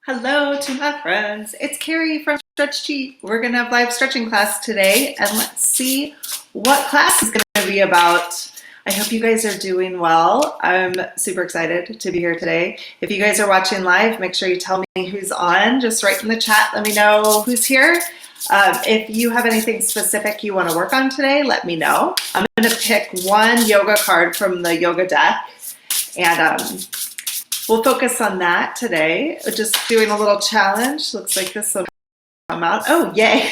Hello to my friends. It's Carrie from Stretch Cheat. We're going to have live stretching class today, and let's see what class is going to be about. I hope you guys are doing well. I'm super excited to be here today. If you guys are watching live, make sure you tell me who's on. Just write in the chat, let me know who's here. If you have anything specific you want to work on today, let me know. I'm going to pick one yoga card from the yoga deck, and we'll focus on that today. Just doing a little challenge. Looks like this will come out. Oh, yay.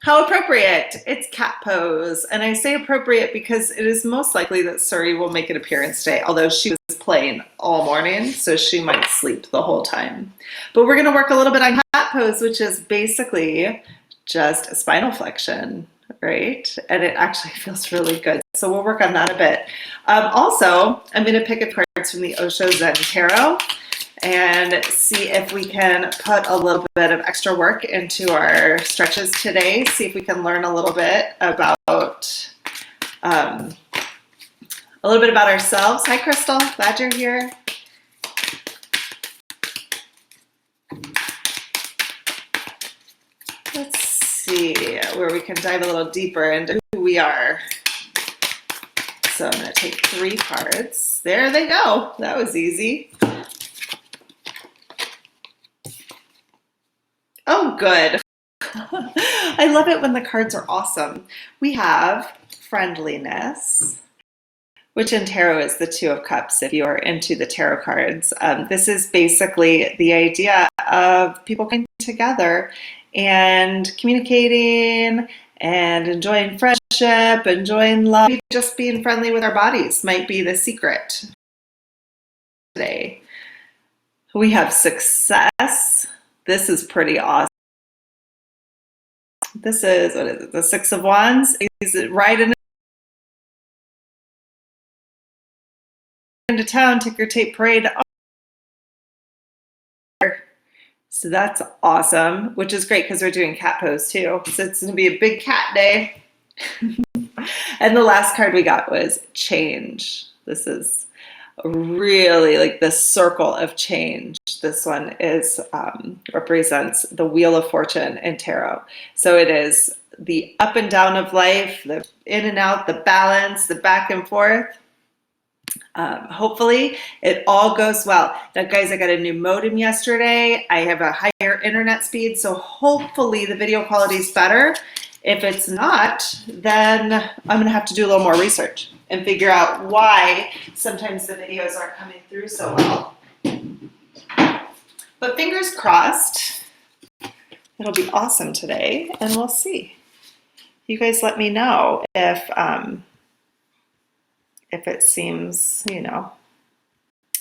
How appropriate. It's cat pose. And I say appropriate because it is most likely that Suri will make an appearance today, although she was playing all morning, so she might sleep the whole time. But we're going to work a little bit on cat pose, which is basically just a spinal flexion, right? And it actually feels really good. So we'll work on that a bit. Also, I'm going to pick a cards from the Osho Zen Tarot and see if we can put a little bit of extra work into our stretches today. See if we can learn a little bit about ourselves. Hi, Crystal. Glad you're here. Let's see where we can dive a little deeper into who we are. So I'm going to take 3 cards. There they go. That was easy. Oh, good. I love it when the cards are awesome. We have friendliness, which in tarot is the 2 of Cups if you are into the tarot cards. This is basically the idea of people coming together and communicating and enjoying friendship, enjoying love. Just being friendly with our bodies might be the secret today. We have success. This is pretty awesome. This is, what is it, the 6 of Wands. He's riding into town, ticker tape parade. So that's awesome, which is great because we're doing cat pose too. So it's going to be a big cat day. And the last card we got was change. This is really like the circle of change. This one is represents the Wheel of Fortune in tarot. So it is the up and down of life, the in and out, the balance, the back and forth. Hopefully it all goes well. Now guys, I got a new modem yesterday. I have a higher internet speed, so hopefully the video quality is better. If it's not, then I'm gonna have to do a little more research and figure out why sometimes the videos aren't coming through so well. But fingers crossed, it'll be awesome today, and we'll see. You guys let me know if it seems, you know,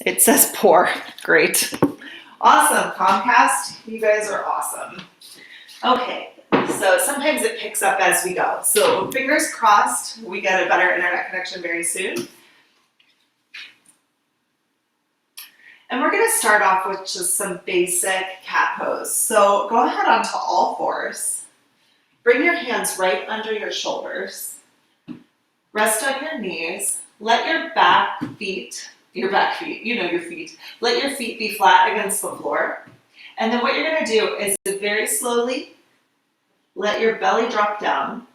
it says poor. Great. Awesome, Comcast. You guys are awesome. Okay, so sometimes it picks up as we go. So fingers crossed we get a better internet connection very soon. And we're going to start off with just some basic cat pose. So go ahead onto all fours. Bring your hands right under your shoulders. Rest on your knees. Let your back feet, you know your feet. Let your feet be flat against the floor. And then what you're going to do is very slowly let your belly drop down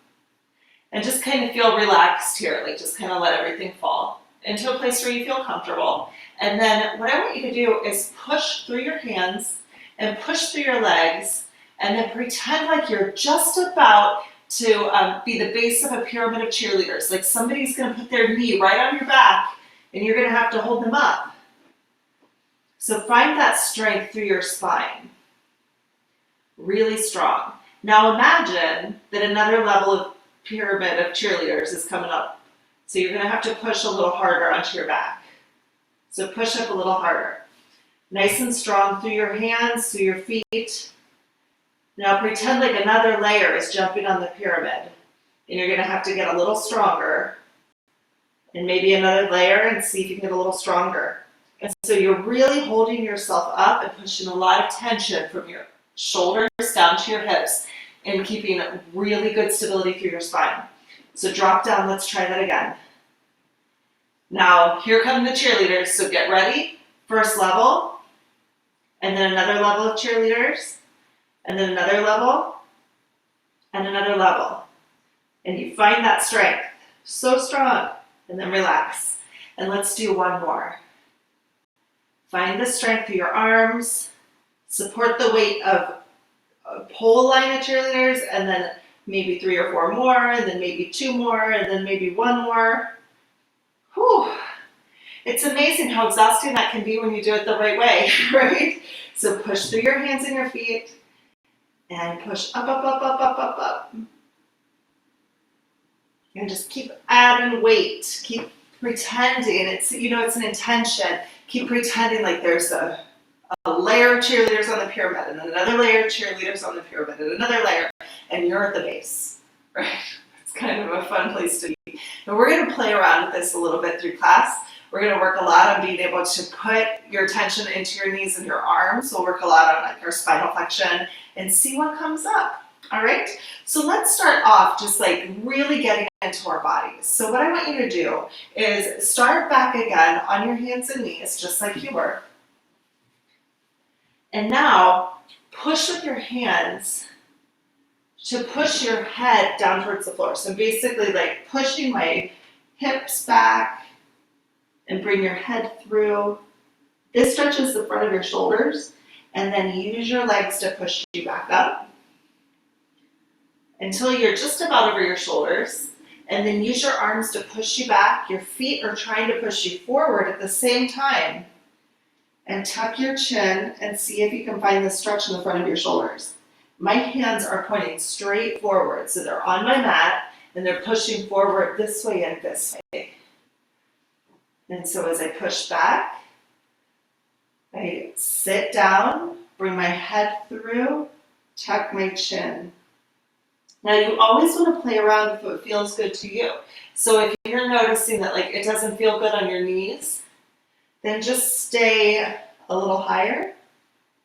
and just kind of feel relaxed here. Like just kind of let everything fall into a place where you feel comfortable. And then what I want you to do is push through your hands and push through your legs and then pretend like you're just about to be the base of a pyramid of cheerleaders. Like somebody's going to put their knee right on your back and you're going to have to hold them up. So find that strength through your spine. Really strong. Now imagine that another level of pyramid of cheerleaders is coming up. So you're going to have to push a little harder onto your back. So push up a little harder. Nice and strong through your hands, through your feet. Now pretend like another layer is jumping on the pyramid. And you're going to have to get a little stronger. And maybe another layer and see if you can get a little stronger. And so you're really holding yourself up and pushing a lot of tension from your shoulders down to your hips and keeping really good stability through your spine. So drop down, let's try that again. Now, here come the cheerleaders, so get ready. First level, and then another level of cheerleaders, and then another level, and another level. And you find that strength, so strong, and then relax. And let's do one more. Find the strength through your arms, support the weight of a pole line of cheerleaders, and then maybe 3 or 4 more, and then maybe 2 more, and then maybe 1 more. Whew. It's amazing how exhausting that can be when you do it the right way, right? So push through your hands and your feet, and push up, up, up, up, up, up, up. And just keep adding weight. Keep pretending. It's an intention. Keep pretending like there's a layer of cheerleaders on the pyramid, and then another layer of cheerleaders on the pyramid, and another layer, and you're at the base, right? It's kind of a fun place to be. And we're going to play around with this a little bit through class. We're going to work a lot on being able to put your attention into your knees and your arms. We'll work a lot on like our spinal flexion and see what comes up. All right, so let's start off just like really getting into our bodies. So what I want you to do is start back again on your hands and knees, just like you were. And now push with your hands to push your head down towards the floor. So basically like pushing my hips back and bring your head through. This stretches the front of your shoulders, and then use your legs to push you back up until you're just about over your shoulders, and then use your arms to push you back. Your feet are trying to push you forward at the same time. And tuck your chin and see if you can find the stretch in the front of your shoulders. My hands are pointing straight forward, so they're on my mat and they're pushing forward this way and this way. And so as I push back, I sit down, bring my head through, tuck my chin. Now you always want to play around if it feels good to you. So if you're noticing that like it doesn't feel good on your knees, then just stay a little higher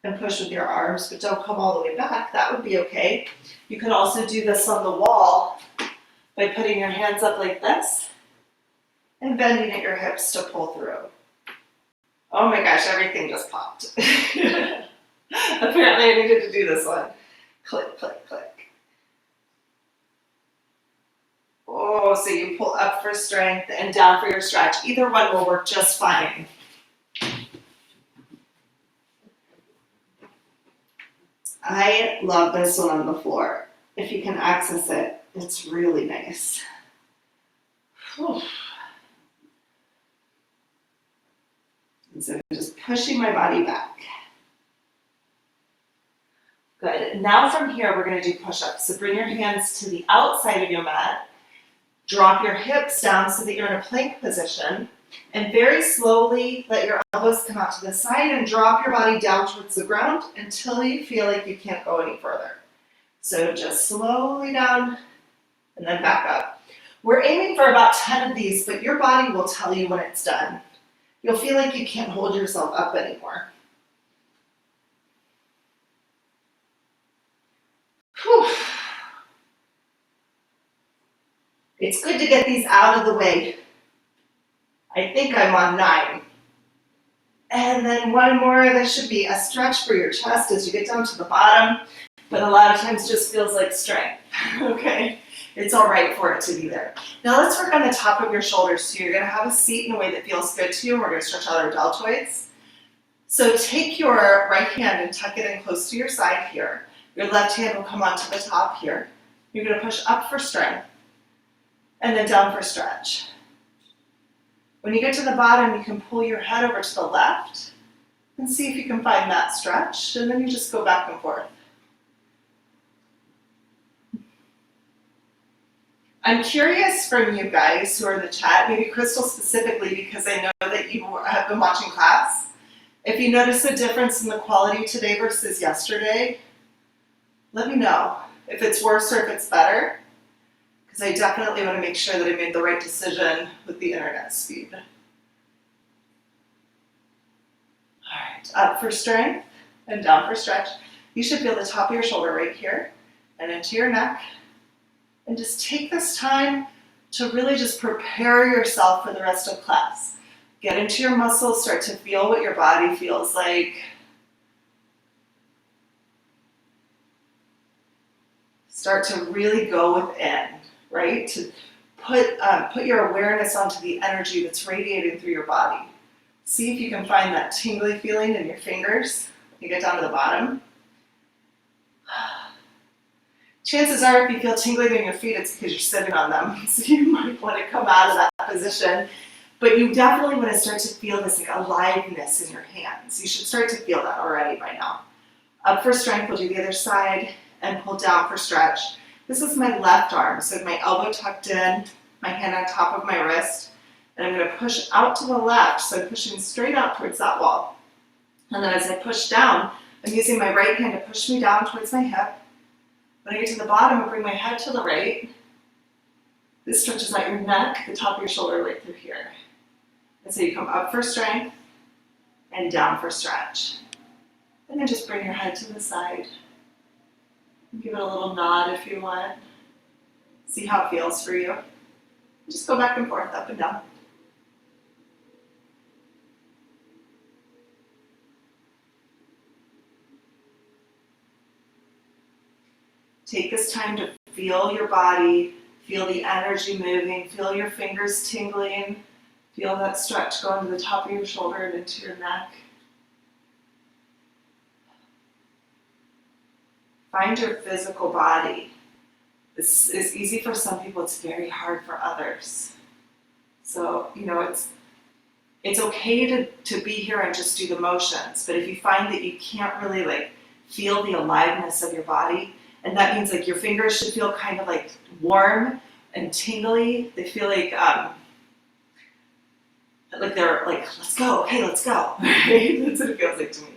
and push with your arms, but don't come all the way back. That would be okay. You can also do this on the wall by putting your hands up like this and bending at your hips to pull through. Oh my gosh, everything just popped. Apparently I needed to do this one. Click, click, click. Oh, so you pull up for strength and down for your stretch. Either one will work just fine. I love this one on the floor. If you can access it, it's really nice. Whew. And so just pushing my body back. Good. Now from here, we're going to do push-ups. So bring your hands to the outside of your mat. Drop your hips down so that you're in a plank position. And very slowly let your elbows come out to the side and drop your body down towards the ground until you feel like you can't go any further. So just slowly down and then back up. We're aiming for about 10 of these, but your body will tell you when it's done. You'll feel like you can't hold yourself up anymore. Whew. It's good to get these out of the way. I think I'm on 9. And then one more, there should be a stretch for your chest as you get down to the bottom, but a lot of times just feels like strength, okay? It's all right for it to be there. Now let's work on the top of your shoulders. So you're gonna have a seat in a way that feels good to you, and we're gonna stretch out our deltoids. So take your right hand and tuck it in close to your side here. Your left hand will come onto the top here. You're gonna push up for strength, and then down for stretch. When you get to the bottom, you can pull your head over to the left and see if you can find that stretch, and then you just go back and forth. I'm curious from you guys who are in the chat, maybe Crystal specifically, because I know that you have been watching class. If you notice a difference in the quality today versus yesterday, let me know if it's worse or if it's better, because I definitely want to make sure that I made the right decision with the internet speed. All right, up for strength and down for stretch. You should feel the top of your shoulder right here and into your neck. And just take this time to really just prepare yourself for the rest of class. Get into your muscles, start to feel what your body feels like. Start to really go within, right? To put your awareness onto the energy that's radiating through your body. See if you can find that tingly feeling in your fingers when you get down to the bottom. Chances are if you feel tingling in your feet, it's because you're sitting on them. So you might want to come out of that position. But you definitely want to start to feel this like aliveness in your hands. You should start to feel that already by now. Up for strength, we'll do the other side and pull down for stretch. This is my left arm, so my elbow tucked in, my hand on top of my wrist, and I'm going to push out to the left, so I'm pushing straight out towards that wall. And then as I push down, I'm using my right hand to push me down towards my hip. When I get to the bottom, I bring my head to the right. This stretches out your neck, the top of your shoulder right through here. And so you come up for strength and down for stretch. And then just bring your head to the side. Give it a little nod if you want. See how it feels for you. Just go back and forth, up and down. Take this time to feel your body, feel the energy moving, feel your fingers tingling, feel that stretch going to the top of your shoulder and into your neck. Find your physical body. This is easy for some people, it's very hard for others. So, it's okay to be here and just do the motions, but if you find that you can't really feel the aliveness of your body, and that means your fingers should feel kind of warm and tingly. They feel like they're let's go, okay, let's go, right? That's what it feels like to me.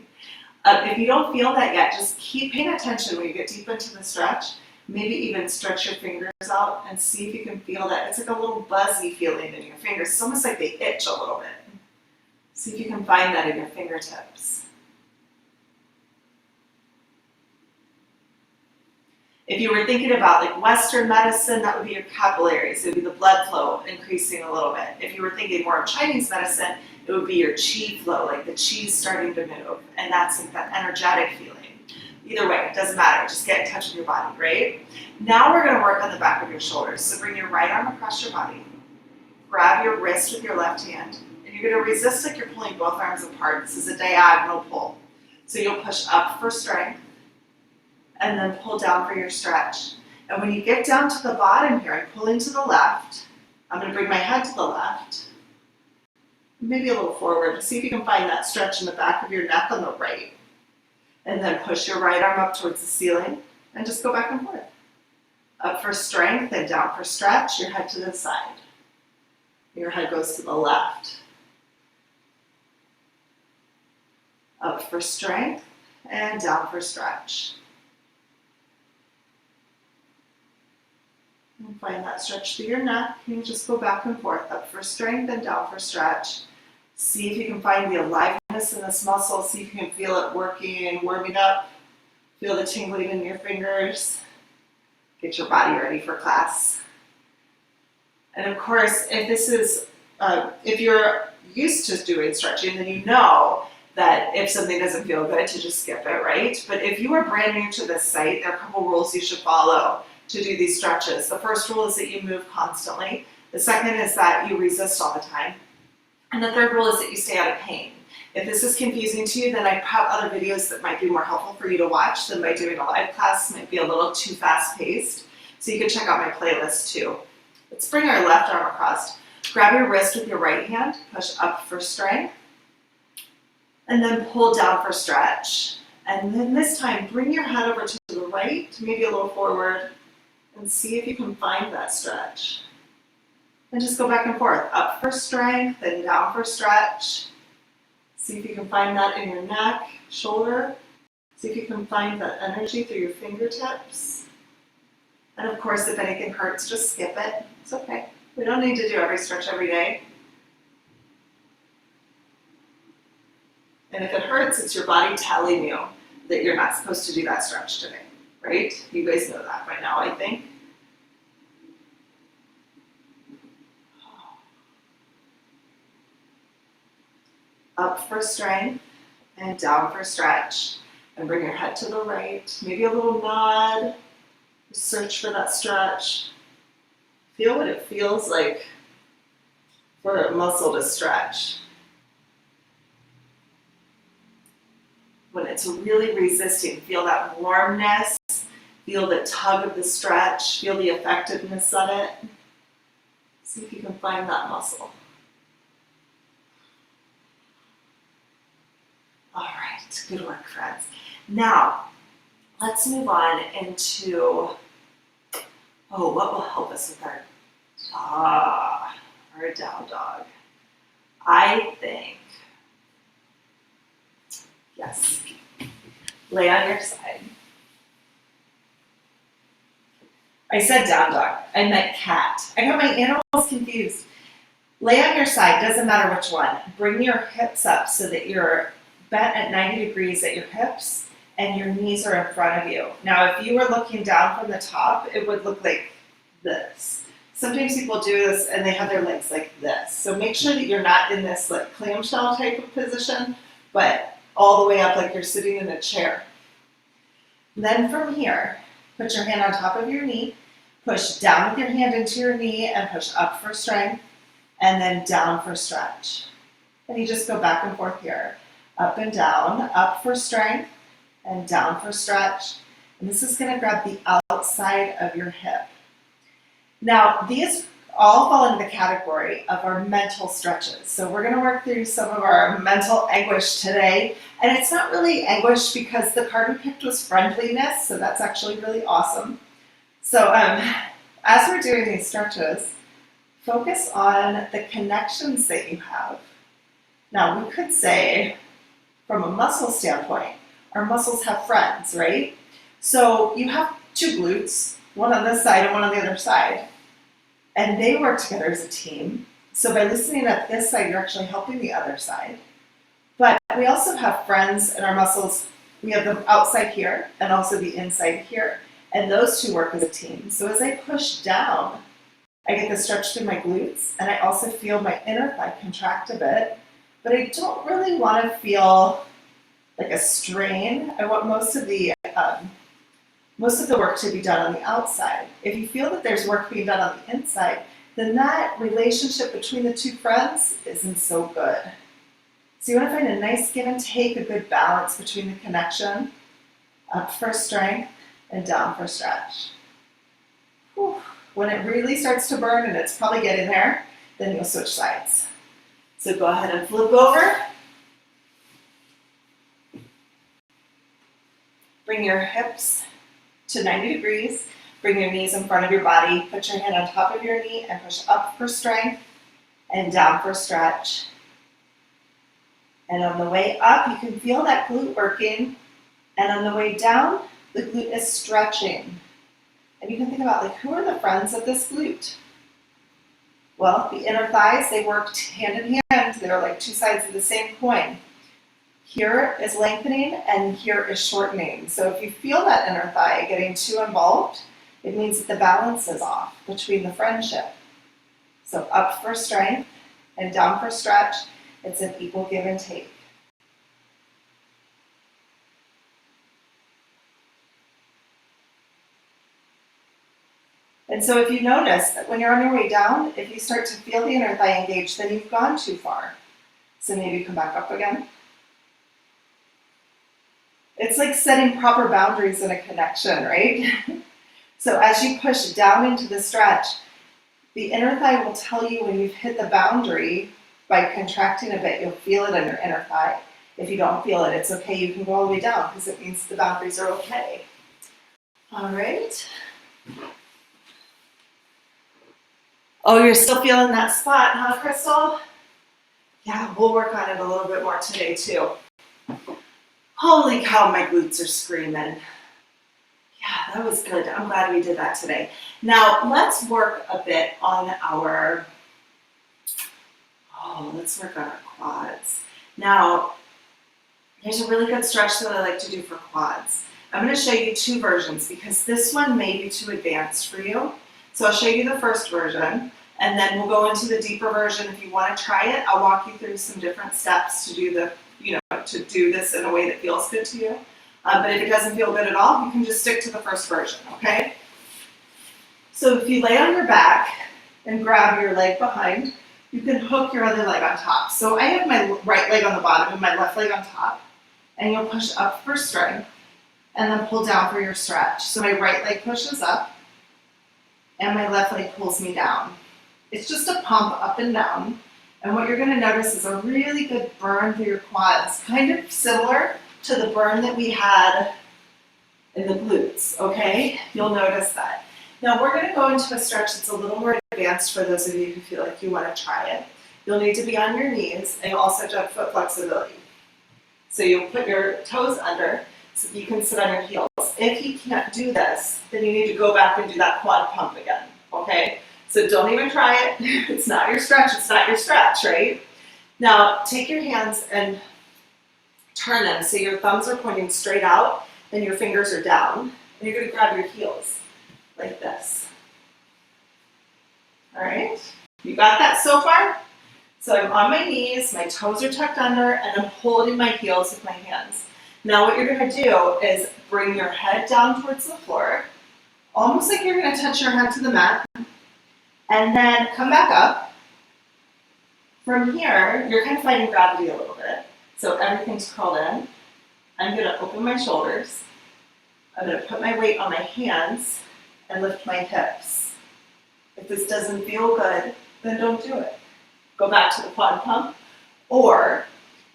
If you don't feel that yet, just keep paying attention when you get deep into the stretch. Maybe even stretch your fingers out and see if you can feel that. It's like a little buzzy feeling in your fingers. It's almost like they itch a little bit. See if you can find that in your fingertips. If you were thinking about Western medicine, that would be your capillaries. It would be the blood flow increasing a little bit. If you were thinking more of Chinese medicine, it would be your qi flow, the qi's starting to move. And that's that energetic feeling. Either way, it doesn't matter. Just get in touch with your body, right? Now we're going to work on the back of your shoulders. So bring your right arm across your body. Grab your wrist with your left hand. And you're going to resist like you're pulling both arms apart. This is a diagonal pull. So you'll push up for strength. And then pull down for your stretch. And when you get down to the bottom here, I'm pulling to the left. I'm going to bring my head to the left. Maybe a little forward. See if you can find that stretch in the back of your neck on the right. And then push your right arm up towards the ceiling and just go back and forth. Up for strength and down for stretch, your head to the side. Your head goes to the left. Up for strength and down for stretch. And find that stretch through your neck. You just go back and forth, up for strength and down for stretch. See if you can find the aliveness in this muscle. See if you can feel it working and warming up. Feel the tingling in your fingers. Get your body ready for class. And of course, if you're used to doing stretching, then you know that if something doesn't feel good, to just skip it, right? But if you are brand new to this site, there are a couple rules you should follow to do these stretches. The first rule is that you move constantly. The second is that you resist all the time. And the third rule is that you stay out of pain. If this is confusing to you, then I have other videos that might be more helpful for you to watch than by doing a live class. It might be a little too fast-paced. So you can check out my playlist too. Let's bring our left arm across. Grab your wrist with your right hand, push up for strength, and then pull down for stretch. And then this time, bring your head over to the right, maybe a little forward, and see if you can find that stretch. And just go back and forth, up for strength and down for stretch. See if you can find that in your neck, shoulder. See if you can find that energy through your fingertips. And of course, if anything hurts, just skip it. It's okay. We don't need to do every stretch every day. And if it hurts, it's your body telling you that you're not supposed to do that stretch today, right? You guys know that by now, I think. Up for strength and down for stretch. And bring your head to the right. Maybe a little nod. Search for that stretch. Feel what it feels like for a muscle to stretch. When it's really resisting, feel that warmness, feel the tug of the stretch, feel the effectiveness of it. See if you can find that muscle. All right, good work, friends. Now, let's move on into, what will help us with our down dog? I think, yes, lay on your side. I said down dog, I meant cat. I got my animals confused. Lay on your side, doesn't matter which one. Bring your hips up so that you're bent at 90 degrees at your hips and your knees are in front of you. Now, if you were looking down from the top, it would look like this. Sometimes people do this and they have their legs like this. So make sure that you're not in this like clamshell type of position, but all the way up like you're sitting in a chair. Then from here, put your hand on top of your knee, push down with your hand into your knee and push up for strength, and then down for stretch. And you just go back and forth here. Up and down, up for strength, and down for stretch. And this is gonna grab the outside of your hip. Now, these all fall into the category of our mental stretches. So we're gonna work through some of our mental anguish today. And it's not really anguish because the card we picked was friendliness, so that's actually really awesome. So as we're doing these stretches, focus on the connections that you have. Now, we could say, from a muscle standpoint, our muscles have friends, right? So you have two glutes, one on this side and one on the other side, and they work together as a team. So by listening at this side, you're actually helping the other side. But we also have friends in our muscles. We have them outside here and also the inside here, and those two work as a team. So as I push down, I get the stretch through my glutes, and I also feel my inner thigh contract a bit, but I don't really want to feel like a strain. I want most of the work to be done on the outside. If you feel that there's work being done on the inside, then that relationship between the two friends isn't so good. So you want to find a nice give and take, a good balance between the connection, up for strength and down for stretch. Whew. When it really starts to burn, and it's probably getting there, then you'll switch sides. So go ahead and flip over. Bring your hips to 90 degrees. Bring your knees in front of your body. Put your hand on top of your knee and push up for strength and down for stretch. And on the way up, you can feel that glute working. And on the way down, the glute is stretching. And you can think about, like, who are the friends of this glute? Well, the inner thighs, they worked hand in hand. They're like two sides of the same coin. Here is lengthening and here is shortening. So if you feel that inner thigh getting too involved, it means that the balance is off between the friendship. So up for strength and down for stretch. It's an equal give and take. And so if you notice that when you're on your way down, if you start to feel the inner thigh engaged, then you've gone too far. So maybe come back up again. It's like setting proper boundaries in a connection, right? So as you push down into the stretch, the inner thigh will tell you when you've hit the boundary. By contracting a bit, you'll feel it in your inner thigh. If you don't feel it, it's okay. You can go all the way down because it means the boundaries are okay. All right. Oh, you're still feeling that spot, huh, Crystal? Yeah, we'll work on it a little bit more today, too. Holy cow, my glutes are screaming. Yeah, that was good. I'm glad we did that today. Now, let's work a bit on our quads. Now, here's a really good stretch that I like to do for quads. I'm going to show you two versions because this one may be too advanced for you. So I'll show you the first version, and then we'll go into the deeper version. If you want to try it, I'll walk you through some different steps to do this in a way that feels good to you. But if it doesn't feel good at all, you can just stick to the first version, okay? So if you lay on your back and grab your leg behind, you can hook your other leg on top. So I have my right leg on the bottom and my left leg on top, and you'll push up for strength and then pull down for your stretch. So my right leg pushes up and my left leg pulls me down. It's just a pump up and down. And what you're gonna notice is a really good burn through your quads, kind of similar to the burn that we had in the glutes, okay? You'll notice that. Now we're gonna go into a stretch that's a little more advanced for those of you who feel like you wanna try it. You'll need to be on your knees and you'll also have foot flexibility. So you'll put your toes under so you can sit on your heels. If you can't do this, then you need to go back and do that quad pump again, okay? So don't even try it. It's not your stretch, right? Now take your hands and turn them so your thumbs are pointing straight out and your fingers are down. And you're gonna grab your heels like this. All right, you got that so far? So I'm on my knees, my toes are tucked under, and I'm holding my heels with my hands. Now what you're gonna do is bring your head down towards the floor, almost like you're gonna touch your head to the mat, and then come back up. From here, you're kind of fighting gravity a little bit. So everything's curled in. I'm gonna open my shoulders. I'm gonna put my weight on my hands and lift my hips. If this doesn't feel good, then don't do it. Go back to the quad pump, or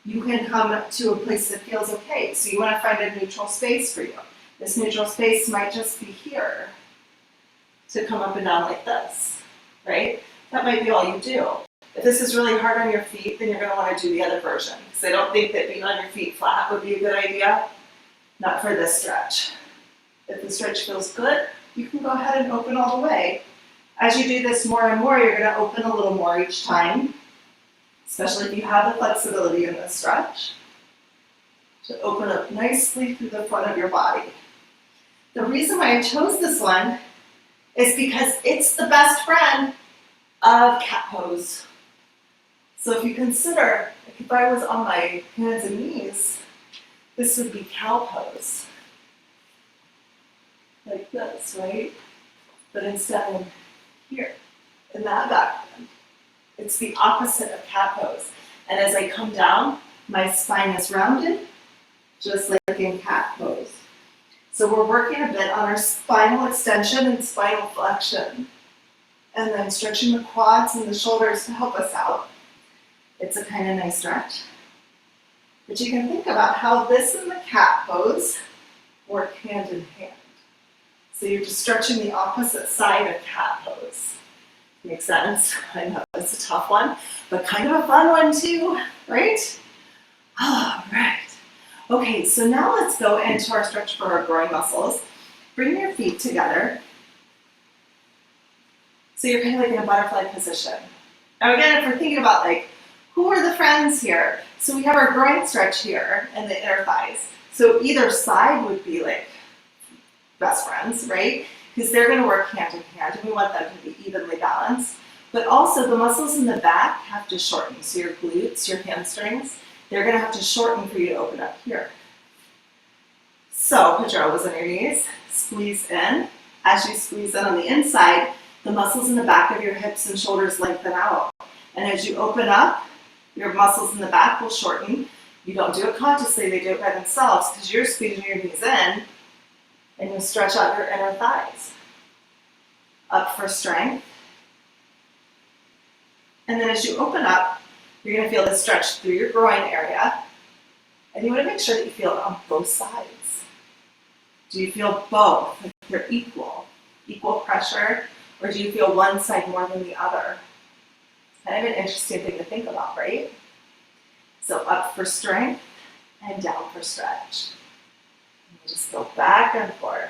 you can come to a place that feels okay. So you wanna find a neutral space for you. This neutral space might just be here to come up and down like this, right? That might be all you do. If this is really hard on your feet, then you're gonna wanna do the other version, because I don't think that being on your feet flat would be a good idea. Not for this stretch. If the stretch feels good, you can go ahead and open all the way. As you do this more and more, you're gonna open a little more each time, especially if you have the flexibility in this stretch, to open up nicely through the front of your body. The reason why I chose this one is because it's the best friend of cat pose. So if you consider, if I was on my hands and knees, this would be cow pose. Like this, right? But instead I'm here, in that background. It's the opposite of cat pose. And as I come down, my spine is rounded, just like in cat pose. So we're working a bit on our spinal extension and spinal flexion, and then stretching the quads and the shoulders to help us out. It's a kind of nice stretch. But you can think about how this and the cat pose work hand in hand. So you're just stretching the opposite side of cat pose. Makes sense? I know it's a tough one, but kind of a fun one too, right? All right. Okay, so now let's go into our stretch for our groin muscles. Bring your feet together. So you're kind of like in a butterfly position. Now again, if we're thinking about like, who are the friends here? So we have our groin stretch here and the inner thighs. So either side would be like best friends, right? Because they're gonna work hand in hand and we want them to be evenly balanced. But also the muscles in the back have to shorten. So your glutes, your hamstrings, they're gonna have to shorten for you to open up here. So put your elbows on your knees, squeeze in. As you squeeze in on the inside, the muscles in the back of your hips and shoulders lengthen out. And as you open up, your muscles in the back will shorten. You don't do it consciously, they do it by themselves because you're squeezing your knees in and you stretch out your inner thighs. Up for strength. And then as you open up, you're gonna feel the stretch through your groin area. And you wanna make sure that you feel it on both sides. Do you feel both? Like they're equal pressure, or do you feel one side more than the other? It's kind of an interesting thing to think about, right? So up for strength and down for stretch. And just go back and forth.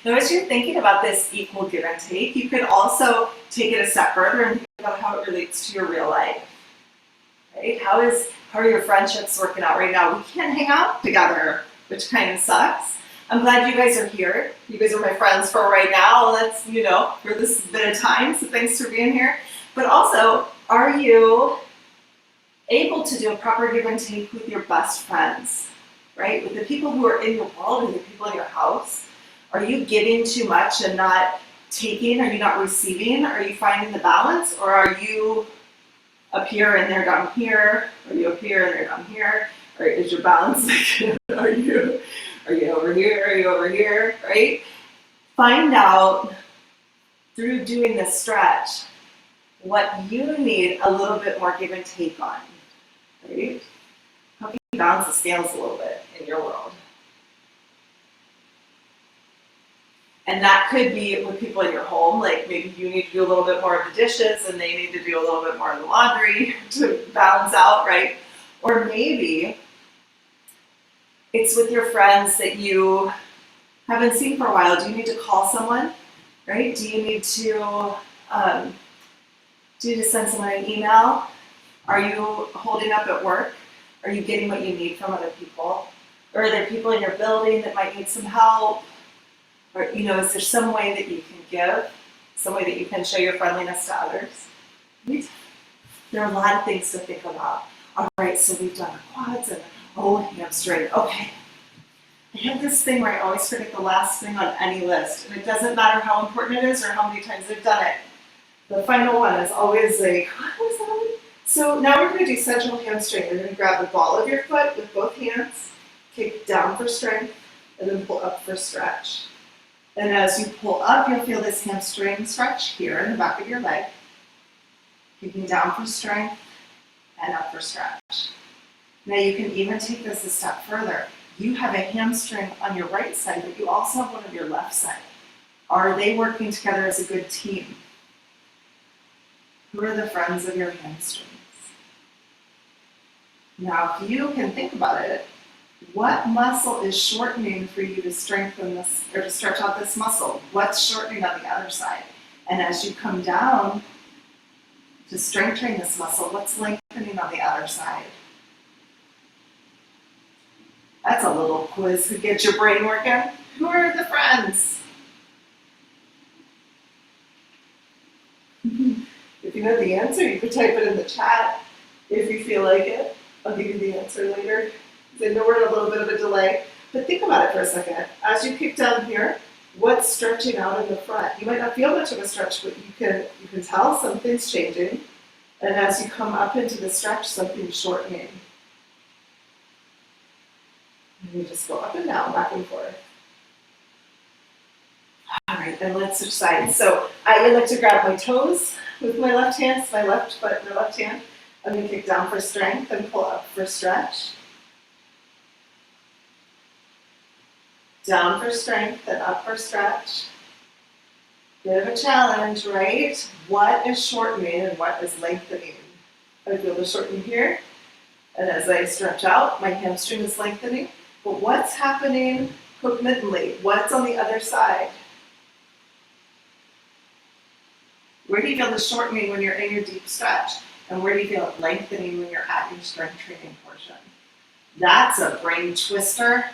Now, as you're thinking about this equal give and take, you could also take it a step further and think about how it relates to your real life. Right? How are your friendships working out right now? We can't hang out together, which kind of sucks. I'm glad you guys are here. You guys are my friends for right now. Let's, for this bit of time, so thanks for being here. But also, are you able to do a proper give and take with your best friends? right? With the people who are in your world and the people in your house, are you giving too much and not taking? Are you not receiving? Are you finding the balance? Or are you up here and they're down here? Are you up here and they're down here? Or is your balance like, are you over here? Are you over here? Right? Find out through doing this stretch what you need a little bit more give and take on, right? Help you balance the scales a little bit in your world. And that could be with people in your home, like maybe you need to do a little bit more of the dishes and they need to do a little bit more of the laundry to balance out, right? Or maybe it's with your friends that you haven't seen for a while. Do you need to call someone, right? Do you need to send someone an email? Are you holding up at work? Are you getting what you need from other people? Or are there people in your building that might need some help? Or, is there some way that you can give? Some way that you can show your friendliness to others? Right? There are a lot of things to think about. All right, so we've done the quads and hamstring. Okay. I have this thing where I always forget the last thing on any list, and it doesn't matter how important it is or how many times I've done it. The final one is always like, what was that one? So now we're going to do central hamstring. You're going to grab the ball of your foot with both hands, kick down for strength, and then pull up for stretch. And as you pull up, you'll feel this hamstring stretch here in the back of your leg. Kicking down for strength and up for stretch. Now you can even take this a step further. You have a hamstring on your right side, but you also have one on your left side. Are they working together as a good team? Who are the friends of your hamstrings? Now, if you can think about it, what muscle is shortening for you to strengthen this, or to stretch out this muscle? What's shortening on the other side? And as you come down to strengthen this muscle, what's lengthening on the other side? That's a little quiz to get your brain working. Who are the friends? If you know the answer, you could type it in the chat if you feel like it. I'll give you the answer later. I know we're in a little bit of a delay, but think about it for a second. As you kick down here, what's stretching out in the front? You might not feel much of a stretch, but you can tell something's changing. And as you come up into the stretch, something's shortening. And you just go up and down, back and forth. All right, then let's switch sides. So I would like to grab my toes with my left hand, so my left foot, my left hand. I'm going to kick down for strength and pull up for stretch. Down for strength and up for stretch. Bit of a challenge, right? What is shortening and what is lengthening? I feel the shortening here. And as I stretch out, my hamstring is lengthening. But what's happening concomitantly? What's on the other side? Where do you feel the shortening when you're in your deep stretch? And where do you feel it lengthening when you're at your strength training portion? That's a brain twister.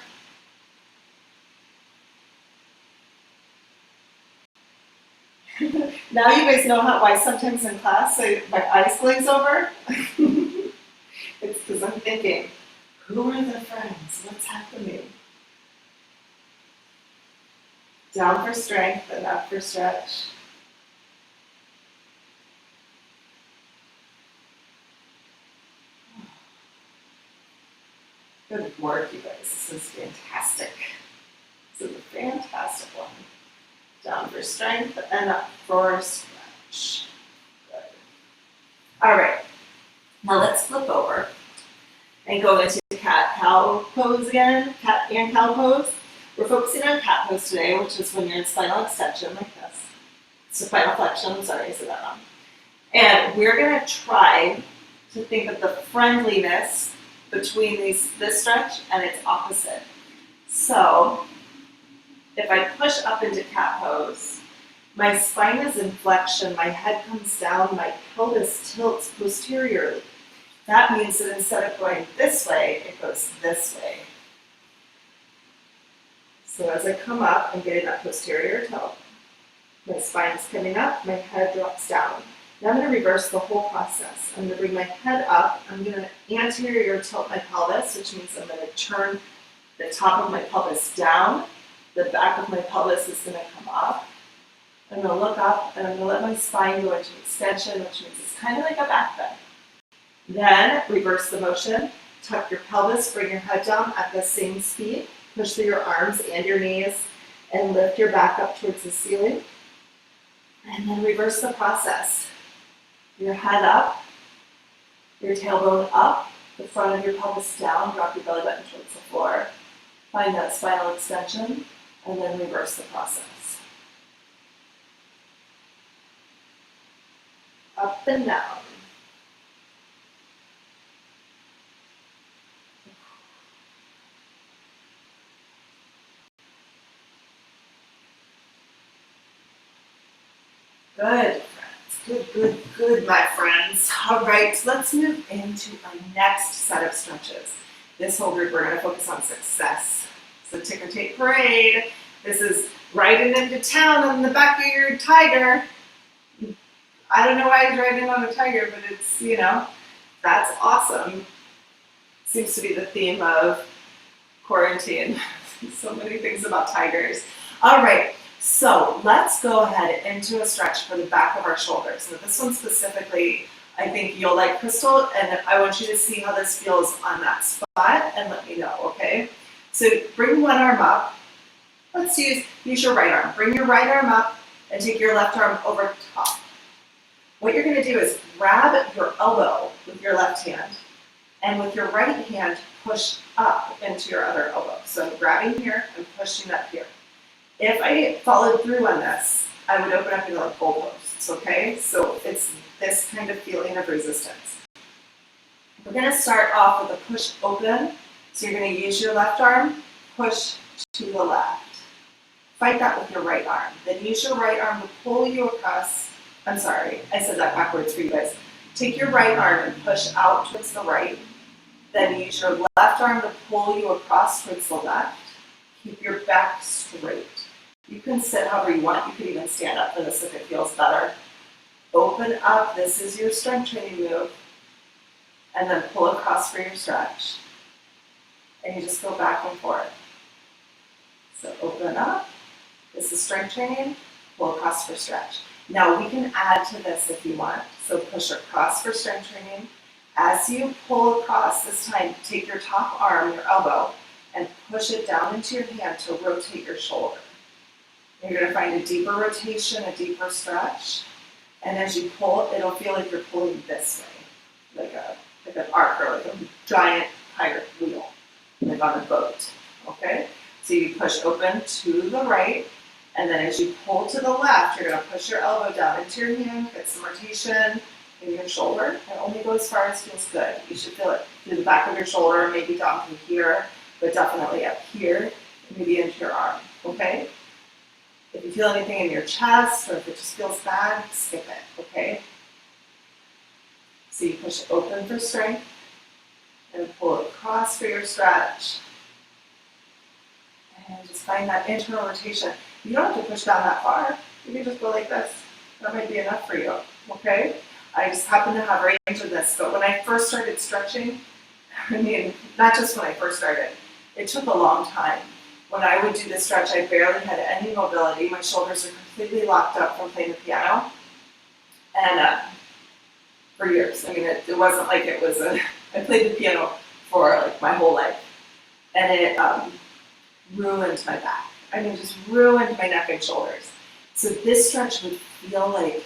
Now you guys know why sometimes in class my eyes glaze over. It's because I'm thinking, who are the friends? What's happening? Down for strength and up for stretch. Good work, you guys. This is fantastic. This is a fantastic one. Down for strength and up for stretch. Good. All right. Now let's flip over and go into cat-cow pose again. Cat and cow pose. We're focusing on cat pose today, which is when you're in spinal extension like this. Spinal flexion, I'm sorry, I said that wrong. And we're going to try to think of the friendliness between this stretch and its opposite. So, if I push up into cat pose, my spine is in flexion, my head comes down, my pelvis tilts posteriorly. That means that instead of going this way, it goes this way. So as I come up, I'm getting that posterior tilt. My spine is coming up, my head drops down. Now I'm going to reverse the whole process. I'm going to bring my head up. I'm going to anterior tilt my pelvis, which means I'm going to turn the top of my pelvis down, the back of my pelvis is gonna come up. I'm gonna look up and I'm gonna let my spine go into extension, which means it's kind of like a back bend. Then reverse the motion, tuck your pelvis, bring your head down at the same speed, push through your arms and your knees, and lift your back up towards the ceiling. And then reverse the process. Your head up, your tailbone up, the front of your pelvis down, drop your belly button towards the floor. Find that spinal extension, and then reverse the process. Up and down. Good, friends. Good, my friends. All right, let's move into our next set of stretches. This whole group, we're going to focus on success. So ticker tape parade. This is riding into town on the back of your tiger. I don't know why he's riding on a tiger, but it's, that's awesome. Seems to be the theme of quarantine. So many things about tigers. All right, so let's go ahead into a stretch for the back of our shoulders. Now this one specifically, I think you'll like, Crystal, and I want you to see how this feels on that spot and let me know, okay? So bring one arm up. Let's use your right arm. Bring your right arm up and take your left arm over top. What you're gonna do is grab your elbow with your left hand, and with your right hand, push up into your other elbow. So I'm grabbing here and pushing up here. If I followed through on this, I would open up into like goalposts, okay? So it's this kind of feeling of resistance. We're gonna start off with a push open. So you're gonna use your left arm, push to the left. Fight that with your right arm. Then use your right arm to pull you across. I'm sorry, I said that backwards for you guys. Take your right arm and push out towards the right. Then use your left arm to pull you across towards the left. Keep your back straight. You can sit however you want. You could even stand up for this if it feels better. Open up. This is your strength training move. And then pull across for your stretch. And you just go back and forth. So open up. This is strength training. Pull across for stretch. Now we can add to this if you want. So push across for strength training. As you pull across, this time take your top arm, your elbow, and push it down into your hand to rotate your shoulder. You're going to find a deeper rotation, a deeper stretch. And as you pull, it'll feel like you're pulling this way, like an arc or like a giant pirate wheel, like on a boat. Okay? So you push open to the right. And then as you pull to the left, you're going to push your elbow down into your hand, get some rotation in your shoulder. And only go as far as feels good. You should feel it through the back of your shoulder, maybe down through here, but definitely up here, maybe into your arm, okay? If you feel anything in your chest or if it just feels bad, skip it, okay? So you push open for strength and pull across for your stretch. And just find that internal rotation. You don't have to push down that far. You can just go like this. That might be enough for you, okay? I just happen to have range of this, but when I first started stretching, not just when I first started, it took a long time. When I would do this stretch, I barely had any mobility. My shoulders are completely locked up from playing the piano. And for years, it wasn't like it was I played the piano for like my whole life. And it ruined my back. Just ruined my neck and shoulders. So this stretch would feel like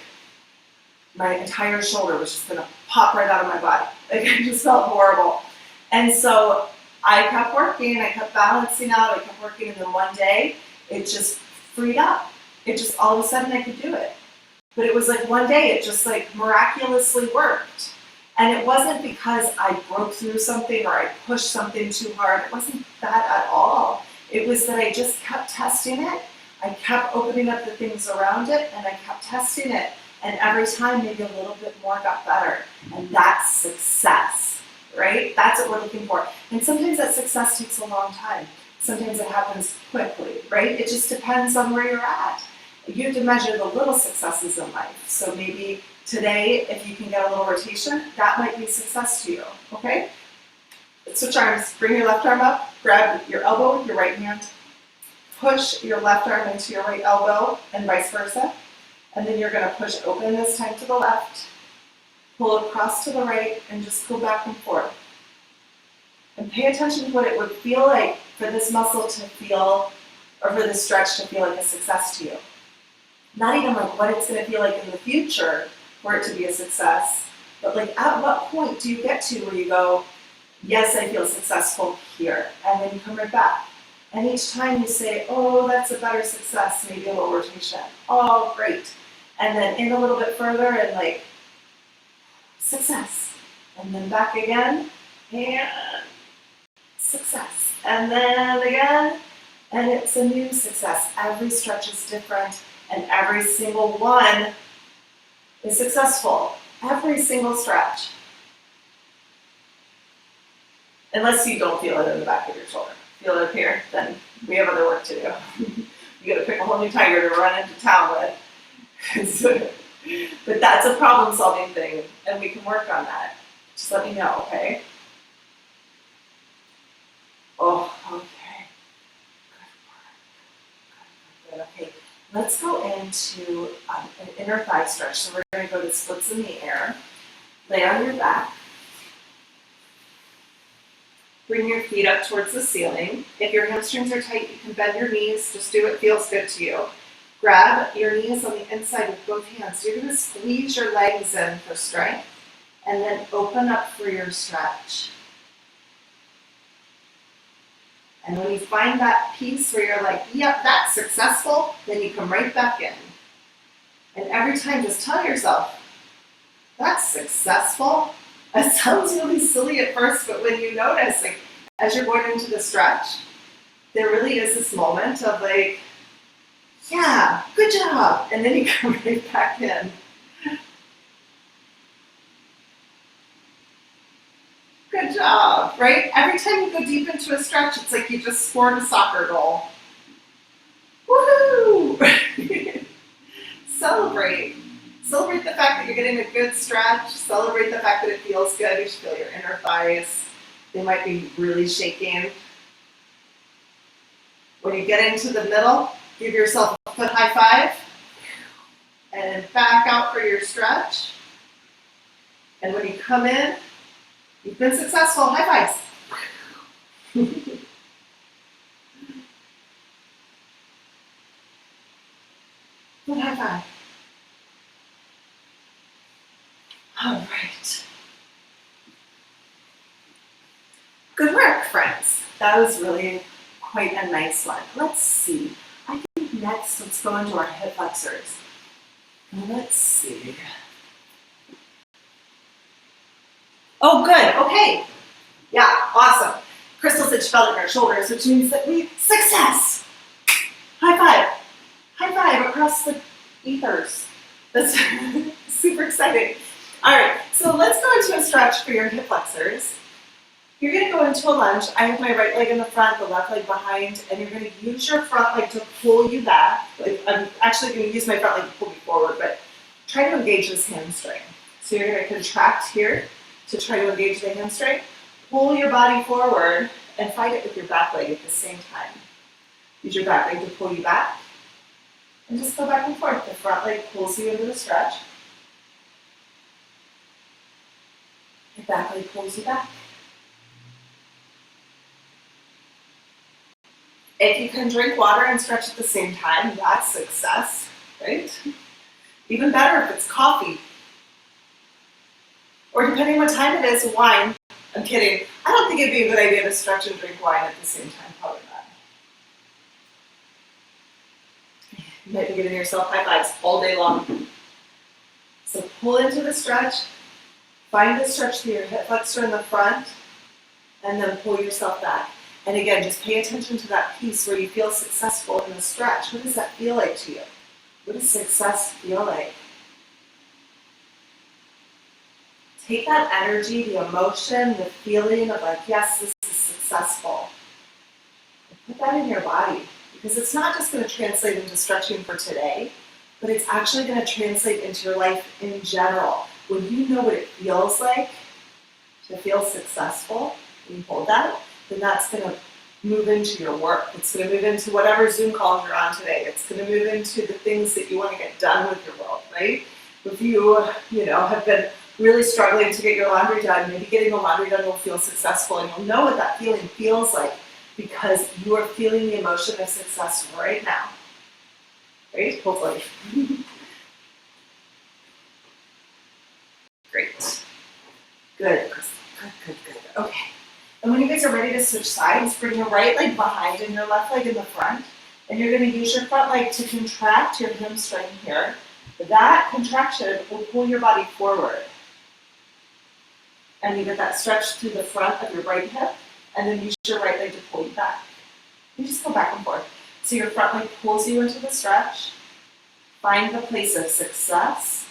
my entire shoulder was just gonna pop right out of my body. Like it just felt horrible. And so I kept working, I kept balancing out, I kept working, and then one day it just freed up. It just all of a sudden I could do it. But it was like one day it just like miraculously worked. And it wasn't because I broke through something or I pushed something too hard. It wasn't that at all. It was that I just kept testing it. I kept opening up the things around it and I kept testing it. And every time maybe a little bit more got better. And that's success, right? That's what we're looking for. And sometimes that success takes a long time. Sometimes it happens quickly, right? It just depends on where you're at. You have to measure the little successes in life. So maybe today, if you can get a little rotation, that might be success to you, okay? Switch arms. Bring your left arm up. grab your elbow with your right hand, push your left arm into your right elbow and vice versa. And then you're going to push open this time to the left, pull across to the right, and just go back and forth. And pay attention to what it would feel like for this muscle to feel, or for this stretch to feel like a success to you. Not even like what it's going to feel like in the future for it to be a success, but like at what point do you get to where you go, yes, I feel successful here, and then you come right back. And each time you say, oh, that's a better success, maybe a little rotation. Oh, great. And then in a little bit further and like, success. And then back again, and success. And then again, and it's a new success. Every stretch is different, and every single one is successful. Every single stretch. Unless you don't feel it in the back of your shoulder. Feel it up here, then we have other work to do. You gotta pick a whole new tiger to run into town with. But that's a problem solving thing, and we can work on that. Just let me know, okay? Oh, okay. Good work. Good. Okay, let's go into an inner thigh stretch. So we're gonna go to splits in the air. Lay on your back. Bring your feet up towards the ceiling. If your hamstrings are tight, you can bend your knees. Just do what feels good to you. Grab your knees on the inside with both hands. You're going to squeeze your legs in for strength and then open up for your stretch. And when you find that piece where you're like, yep, that's successful, then you come right back in. And every time just tell yourself, that's successful. That sounds really silly at first, but when you notice, like, as you're going into the stretch, there really is this moment of like, yeah, good job. And then you come right back in. Good job, right? Every time you go deep into a stretch, it's like you just scored a soccer goal. Woohoo! Celebrate. Celebrate the fact that you're getting a good stretch. Celebrate the fact that it feels good. You should feel your inner thighs. They might be really shaking. When you get into the middle, give yourself a foot high five. And back out for your stretch. And when you come in, you've been successful. High fives. Foot high five. All right. Good work, friends. That was really quite a nice one. Let's see. I think next, let's go into our hip flexors. Let's see. Oh, good. Okay. Yeah, awesome. Crystal said she felt it in her shoulders, which means that success. High five. High five across the ethers. That's super exciting. All right, so let's go into a stretch for your hip flexors. You're going to go into a lunge. I have my right leg in the front, the left leg behind, and you're going to use your front leg to pull you back. Like, I'm actually going to use my front leg to pull me forward, but try to engage this hamstring. So you're going to contract here to try to engage the hamstring. Pull your body forward and fight it with your back leg at the same time. Use your back leg to pull you back. And just go back and forth. The front leg pulls you into the stretch. Your back leg pulls you back. If you can drink water and stretch at the same time, that's success, right? Even better if it's coffee. Or depending on what time it is, wine. I'm kidding. I don't think it'd be a good idea to stretch and drink wine at the same time, probably not. You might be giving yourself high fives all day long. So pull into the stretch, find the stretch through your hip flexor in the front, and then pull yourself back. And again, just pay attention to that piece where you feel successful in the stretch. What does that feel like to you? What does success feel like? Take that energy, the emotion, the feeling of like, yes, this is successful. And put that in your body, because it's not just going to translate into stretching for today, but it's actually going to translate into your life in general. When you know what it feels like to feel successful, and you hold that, then that's going to move into your work. It's going to move into whatever Zoom call you're on today. It's going to move into the things that you want to get done with your world, right? If you have been really struggling to get your laundry done, maybe getting the laundry done will feel successful, and you'll know what that feeling feels like because you are feeling the emotion of success right now, right? Hopefully. Great. Good, Crystal. Good. Okay. And when you guys are ready to switch sides, bring your right leg behind and your left leg in the front. And you're going to use your front leg to contract your hamstring here. That contraction will pull your body forward. And you get that stretch through the front of your right hip, and then use your right leg to pull you back. You just go back and forth. So your front leg pulls you into the stretch. Find the place of success.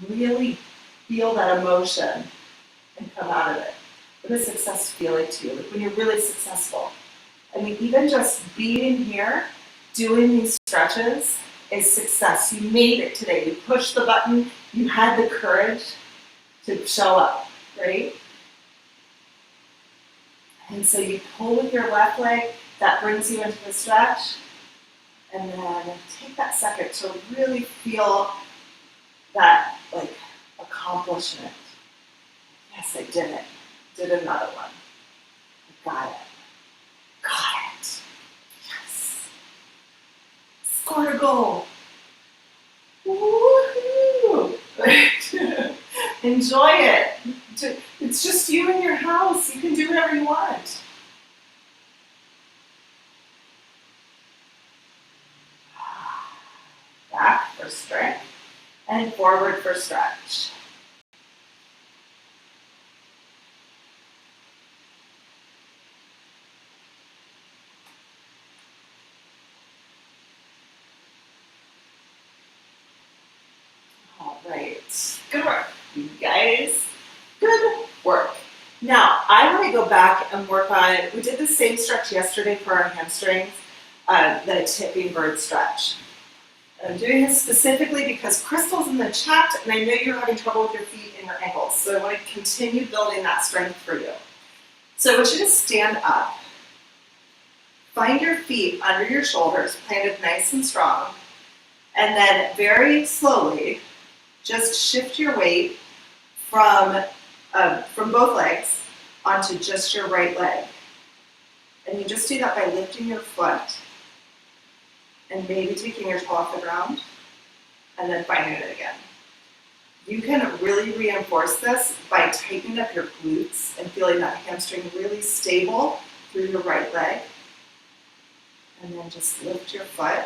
Really feel that emotion and come out of it. What does success feel like to you? Like when you're really successful. I mean, even just being here, doing these stretches is success. You made it today. You pushed the button. You had the courage to show up, right? And so you pull with your left leg. That brings you into the stretch. And then take that second to really feel that, like, accomplishment. Yes, I did it. Did another one. Got it. Yes. Scored a goal. Woohoo! Enjoy it. It's just you in your house. You can do whatever you want. Back for strength and forward for stretch. All right, good work, you guys. Good work. Now, I want to go back and work on, we did the same stretch yesterday for our hamstrings, the tipping bird stretch. I'm doing this specifically because Crystal's in the chat, and I know you're having trouble with your feet and your ankles, so I want to continue building that strength for you. So I want you to stand up. Find your feet under your shoulders, planted nice and strong, and then very slowly, just shift your weight from both legs onto just your right leg. And you just do that by lifting your foot and maybe taking your toe off the ground and then finding it again. You can really reinforce this by tightening up your glutes and feeling that hamstring really stable through your right leg. And then just lift your foot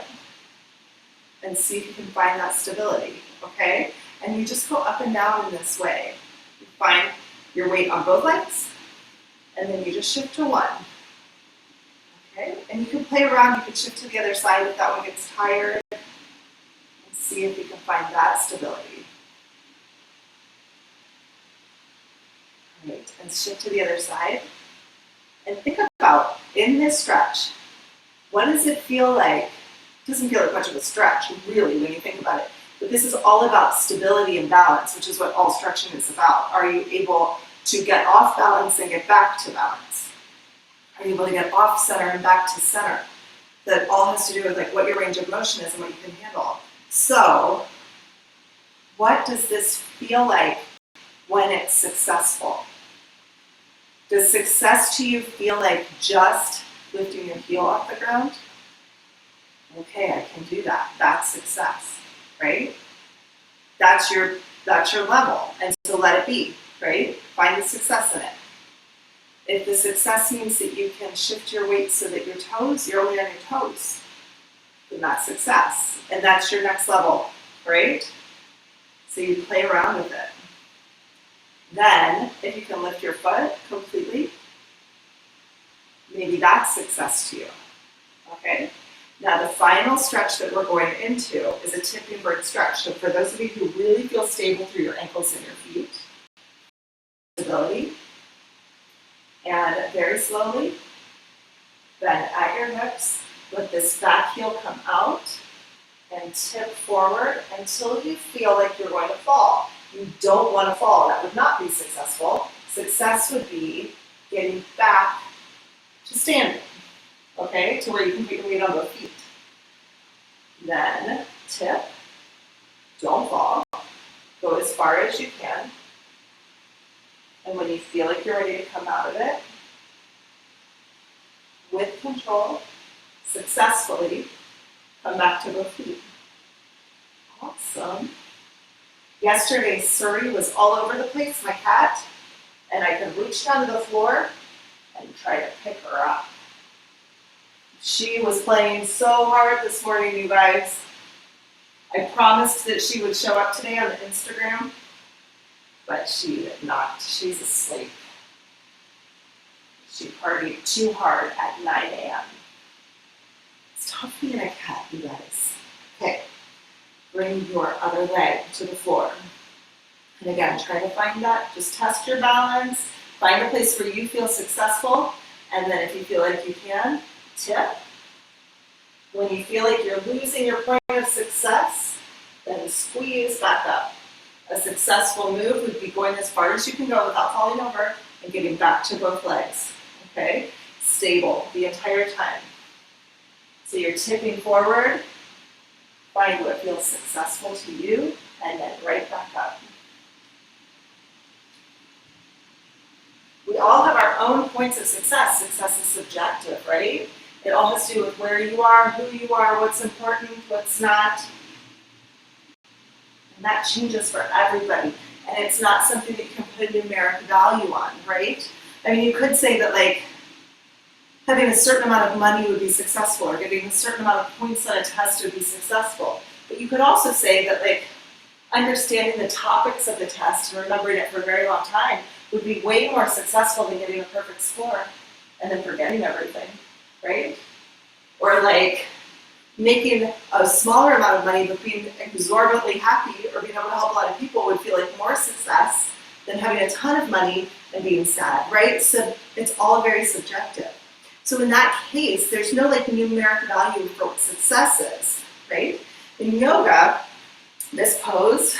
and see if you can find that stability, okay? And you just go up and down in this way. You find your weight on both legs, and then you just shift to one, okay? And you can play around, you can shift to the other side if that one gets tired, and see if you can find that stability. Great, and shift to the other side. And think about, in this stretch, what does it feel like? It doesn't feel like much of a stretch, really, when you think about it. But this is all about stability and balance, which is what all stretching is about. Are you able to get off balance and get back to balance? Are you able to get off center and back to center? That all has to do with like what your range of motion is and what you can handle. So, what does this feel like when it's successful? Does success to you feel like just lifting your heel off the ground? Okay, I can do that. That's success, right? That's your level, and so let it be, right? Find the success in it. If the success means that you can shift your weight so that you're only on your toes, then that's success, and that's your next level, right? So you play around with it. Then, if you can lift your foot completely, maybe that's success to you, okay? Now the final stretch that we're going into is a tipping bird stretch. So for those of you who really feel stable through your ankles and your feet, stability, and very slowly, bend at your hips, let this back heel come out, and tip forward until you feel like you're going to fall. You don't want to fall. That would not be successful. Success would be getting back to standing. okay, to where you can put your weight on both feet. Then tip, don't fall, go as far as you can. And when you feel like you're ready to come out of it, with control, successfully, come back to both feet. Awesome. Yesterday, Surrey was all over the place, my cat, and I could reach down to the floor and try to pick her up. She was playing so hard this morning, you guys. I promised that she would show up today on the Instagram, but she did not. She's asleep. She partied too hard at 9 a.m. It's tough being a cat, you guys. Okay, bring your other leg to the floor. And again, try to find that. Just test your balance. Find a place where you feel successful. And then if you feel like you can, tip. When you feel like you're losing your point of success, then squeeze back up. A successful move would be going as far as you can go without falling over and getting back to both legs. Okay? Stable the entire time. So you're tipping forward, find what feels successful to you, and then right back up. We all have our own points of success. Success is subjective, right? It all has to do with where you are, who you are, what's important, what's not. And that changes for everybody. And it's not something that you can put a numeric value on, right? I mean, you could say that like having a certain amount of money would be successful, or getting a certain amount of points on a test would be successful. But you could also say that like understanding the topics of the test and remembering it for a very long time would be way more successful than getting a perfect score and then forgetting everything, right? Or like making a smaller amount of money but being exorbitantly happy or being able to help a lot of people would feel like more success than having a ton of money and being sad, right? So it's all very subjective. So in that case, there's no like numeric value for what success is, right? In yoga, this pose,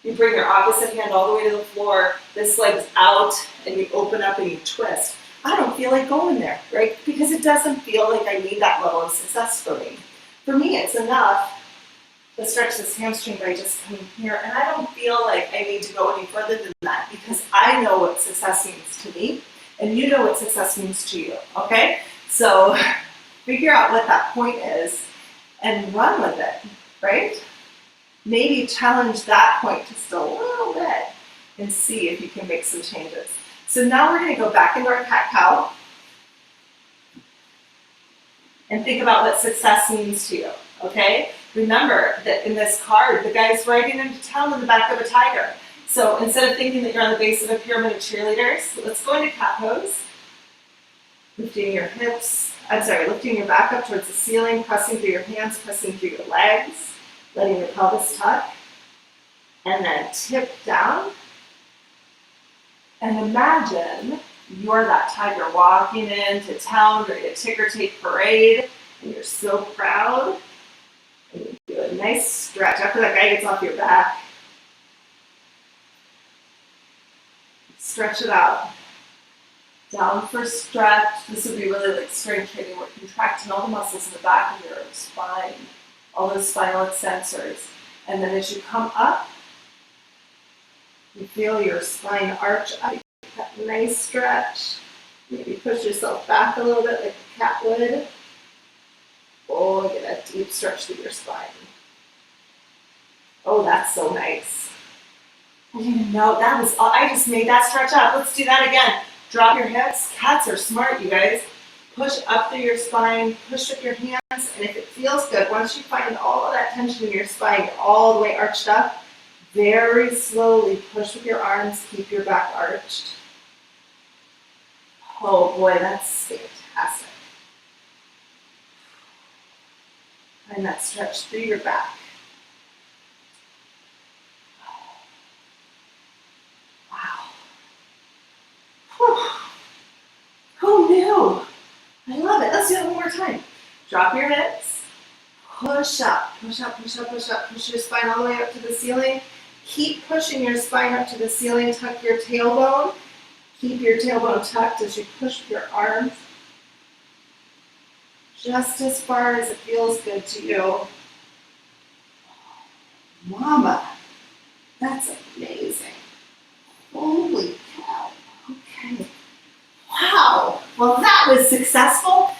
you bring your opposite hand all the way to the floor, this leg's out, and you open up and you twist. I don't feel like going there, right? Because it doesn't feel like I need that level of success for me. For me, it's enough to stretch this hamstring by just coming here, and I don't feel like I need to go any further than that because I know what success means to me, and you know what success means to you, okay? So figure out what that point is and run with it, right? Maybe challenge that point just a little bit and see if you can make some changes. So now we're going to go back into our cat-cow and think about what success means to you, okay? Remember that in this card, the guy's riding into town on the back of a tiger. So instead of thinking that you're on the base of a pyramid of cheerleaders, let's go into cat pose. Lifting your lifting your back up towards the ceiling, pressing through your hands, pressing through your legs, letting your pelvis tuck, and then tip down. And imagine you're that tiger walking into town, ready to ticker tape parade, and you're so proud. And you do a nice stretch after that guy gets off your back. Stretch it out. Down for stretch. This would be really like strength training. We're contracting all the muscles in the back of your spine, all those spinal extensors. And then as you come up, you feel your spine arch up. That nice stretch. Maybe push yourself back a little bit like a cat would. Oh, get a deep stretch through your spine. Oh, that's so nice. I didn't even know that was, I just made that stretch up. Let's do that again. Drop your hips. Cats are smart, you guys. Push up through your spine, push up your hands, and if it feels good, once you find all of that tension in your spine, you're all the way arched up, very slowly push with your arms, keep your back arched. Oh boy, that's fantastic. Find that stretch through your back. Wow. Whew. Who knew? I love it. Let's do it one more time. Drop your hips. Push up, push up, push up, push up. Push your spine all the way up to the ceiling. Keep pushing your spine up to the ceiling. Tuck your tailbone. Keep your tailbone tucked as you push with your arms. just as far as it feels good to you. Mama, that's amazing. Holy cow. Okay. Wow. Well, that was successful.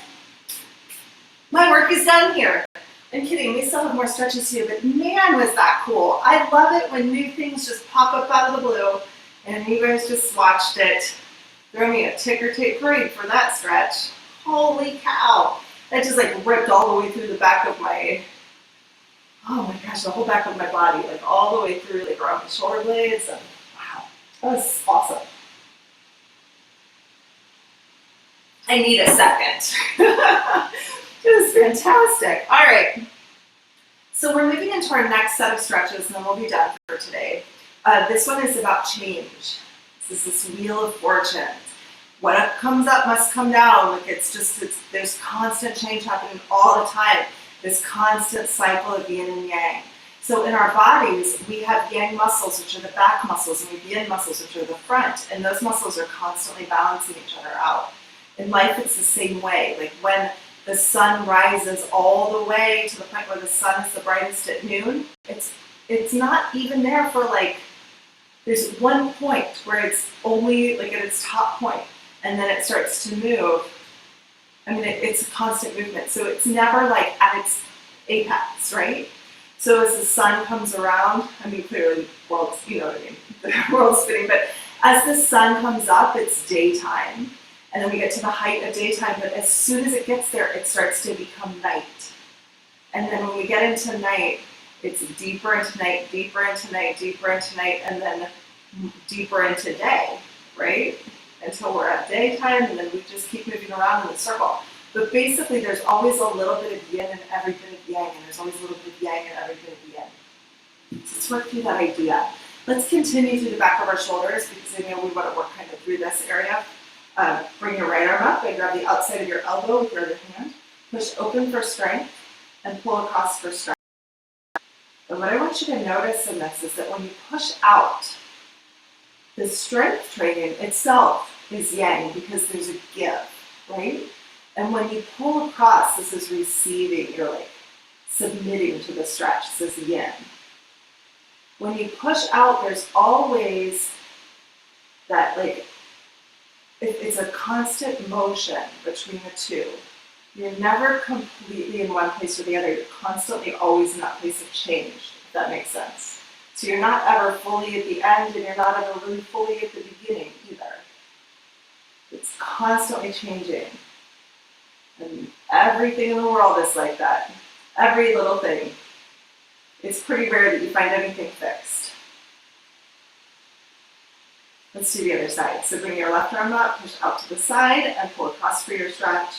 My work is done here. I'm kidding, we still have more stretches to do, but man, was that cool. I love it when new things just pop up out of the blue, and you guys just watched it. Throw me a ticker tape parade for that stretch. Holy cow. That just like ripped all the way through the back of my, oh my gosh, the whole back of my body, like all the way through, like around the shoulder blades, and wow, that was awesome. I need a second. It was fantastic. All right. So we're moving into our next set of stretches, and then we'll be done for today. This one is about change. This is this wheel of fortune. What comes up must come down. Like there's constant change happening all the time. This constant cycle of yin and yang. So in our bodies, we have yang muscles, which are the back muscles, and we have yin muscles, which are the front. And those muscles are constantly balancing each other out. In life, it's the same way. Like when the sun rises all the way to the point where the sun is the brightest at noon, it's not even there for like, there's one point where it's only like at its top point, and then it starts to move. I mean, it's a constant movement, so it's never like at its apex, right? So as the sun comes around, I mean, clearly the world's, you know what I mean, the world's spinning, but as the sun comes up, it's daytime. And then we get to the height of daytime, but as soon as it gets there, it starts to become night. And then when we get into night, it's deeper into night, deeper into night, deeper into night, and then deeper into day, right? Until we're at daytime, and then we just keep moving around in the circle. But basically, there's always a little bit of yin and every bit of yang, and there's always a little bit of yang and every bit of yin. So let's work through that idea. Let's continue through the back of our shoulders, because I know we want to work kind of through this area. Bring your right arm up and grab the outside of your elbow with your other hand. Push open for strength and pull across for strength. And what I want you to notice in this is that when you push out, the strength training itself is yang because there's a give, right? And when you pull across, this is receiving, you're like submitting to the stretch, this is yin. When you push out, there's always that like, it's a constant motion between the two. You're never completely in one place or the other. You're constantly always in that place of change, if that makes sense. So you're not ever fully at the end, and you're not ever really fully at the beginning either. It's constantly changing. And everything in the world is like that. Every little thing. It's pretty rare that you find anything fixed. Let's do the other side. So bring your left arm up, push out to the side, and pull across for your stretch.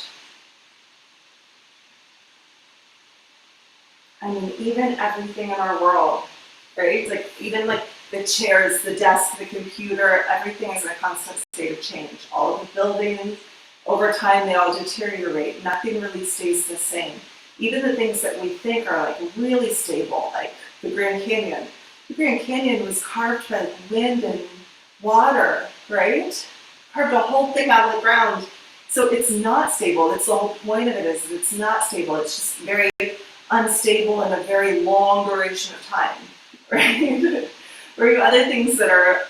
I mean, even everything in our world, right? Like even like the chairs, the desk, the computer, everything is in a constant state of change. All of the buildings, over time, they all deteriorate. Nothing really stays the same. Even the things that we think are like really stable, like the Grand Canyon. The Grand Canyon was carved by wind and water, right? Carved a whole thing out of the ground. So it's not stable. That's the whole point of it, is that it's not stable. It's just very unstable in a very long duration of time, right? Where you have other things that are,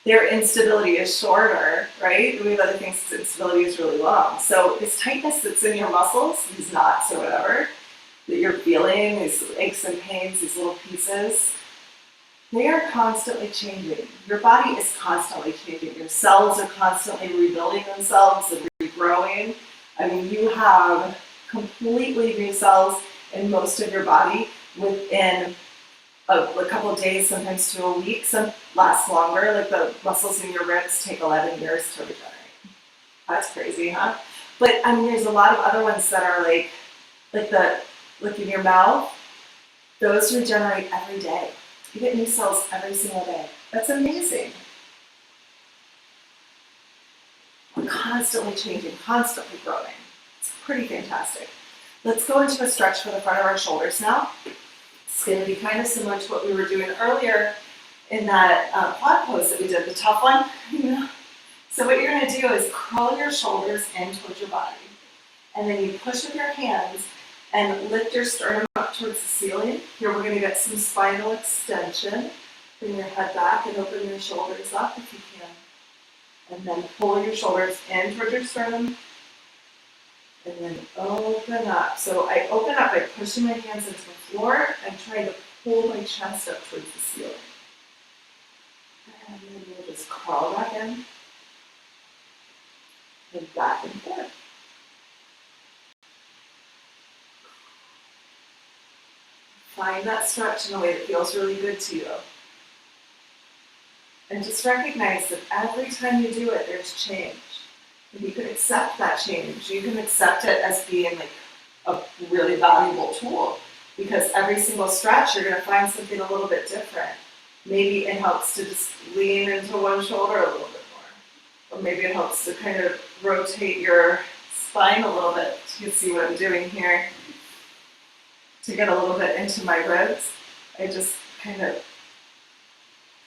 their instability is shorter, right? We have other things that instability is really long. So this tightness that's in your muscles, these knots or whatever, that you're feeling, these aches and pains, these little pieces, they are constantly changing. Your body is constantly changing. Your cells are constantly rebuilding themselves and regrowing. I mean, you have completely new cells in most of your body within a couple of days, sometimes to a week. Some last longer. Like the muscles in your ribs take 11 years to regenerate. That's crazy, huh? But I mean, there's a lot of other ones that are like in your mouth. Those regenerate every day. You get new cells every single day. That's amazing. We're constantly changing, constantly growing. It's pretty fantastic. Let's go into a stretch for the front of our shoulders now. It's going to be kind of similar to what we were doing earlier in that quad pose that we did, the tough one. So what you're going to do is curl your shoulders in towards your body. And then you push with your hands and lift your sternum up towards the ceiling. Here we're going to get some spinal extension. Bring your head back and open your shoulders up if you can. And then pull your shoulders in towards your sternum. And then open up. So I open up by pushing my hands into the floor and trying to pull my chest up towards the ceiling. And then we'll just crawl back in. And back and forth. Find that stretch in a way that feels really good to you. And just recognize that every time you do it, there's change. And you can accept that change. You can accept it as being like a really valuable tool, because every single stretch, you're going to find something a little bit different. Maybe it helps to just lean into one shoulder a little bit more. Or maybe it helps to kind of rotate your spine a little bit. You can see what I'm doing here. To get a little bit into my ribs, I just kind of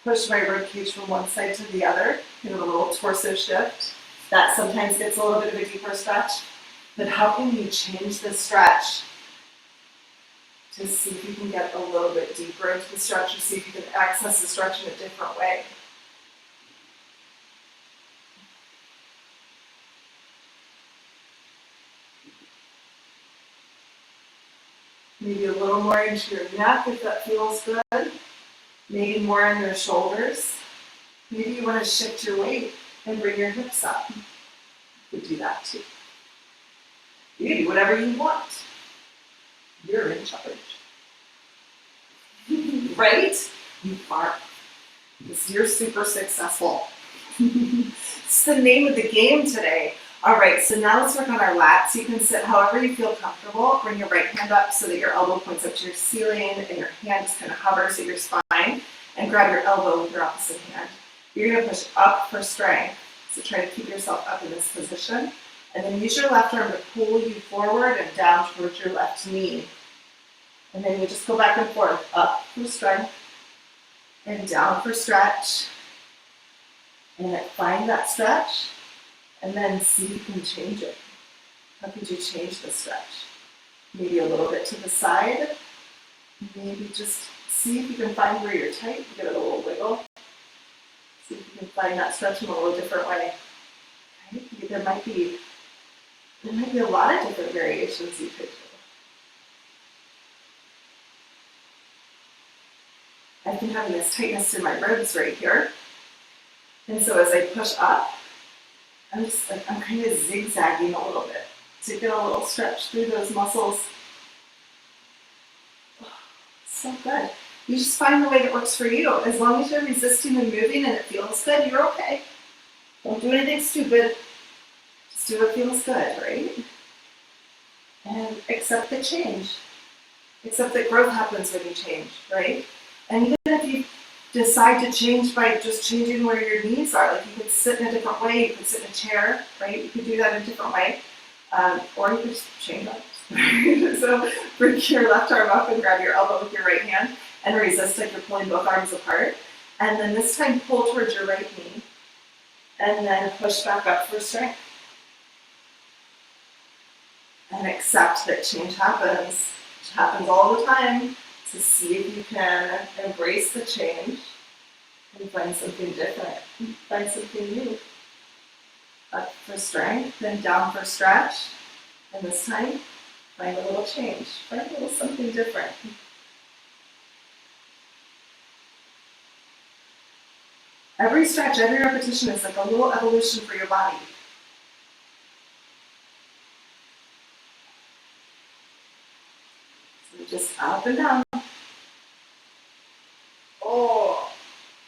push my rib cage from one side to the other, get a little torso shift. That sometimes gets a little bit of a deeper stretch. But how can you change the stretch to see if you can get a little bit deeper into the stretch, or see if you can access the stretch in a different way? Maybe a little more into your neck if that feels good. Maybe more in your shoulders. Maybe you want to shift your weight and bring your hips up. You could do that too. You can do whatever you want. You're in charge. Right? You are. Because you're super successful. It's the name of the game today. All right, so now let's work on our lats. You can sit however you feel comfortable. Bring your right hand up so that your elbow points up to your ceiling and your hand just kind of hovers at your spine, and grab your elbow with your opposite hand. You're going to push up for strength, so try to keep yourself up in this position, and then use your left arm to pull you forward and down towards your left knee. And then you just go back and forth, up for strength and down for stretch. And then find that stretch, and then see if you can change it. How could you change the stretch? Maybe a little bit to the side. Maybe just see if you can find where you're tight. Give it a little wiggle. See if you can find that stretch in a little different way. Okay? There might be a lot of different variations you could do. I've been having this tightness in my ribs right here. And so as I push up, I'm kind of zigzagging a little bit to get a little stretch through those muscles. Oh, so good. You just find the way that works for you. As long as you're resisting and moving and it feels good, you're okay. Don't do anything stupid. Just do what feels good, right? And accept the change. Accept that growth happens when you change, right? And even if you decide to change by just changing where your knees are, like you could sit in a different way, you could sit in a chair, right? You could do that in a different way. Or you could just change up. So bring your left arm up and grab your elbow with your right hand and resist like you're pulling both arms apart. And then this time pull towards your right knee and then push back up for strength. And accept that change happens. It happens all the time. To see if you can embrace the change and find something different, find something new. Up for strength, then down for stretch, and this time, find a little change, find a little something different. Every stretch, every repetition is like a little evolution for your body. So just up and down. Oh,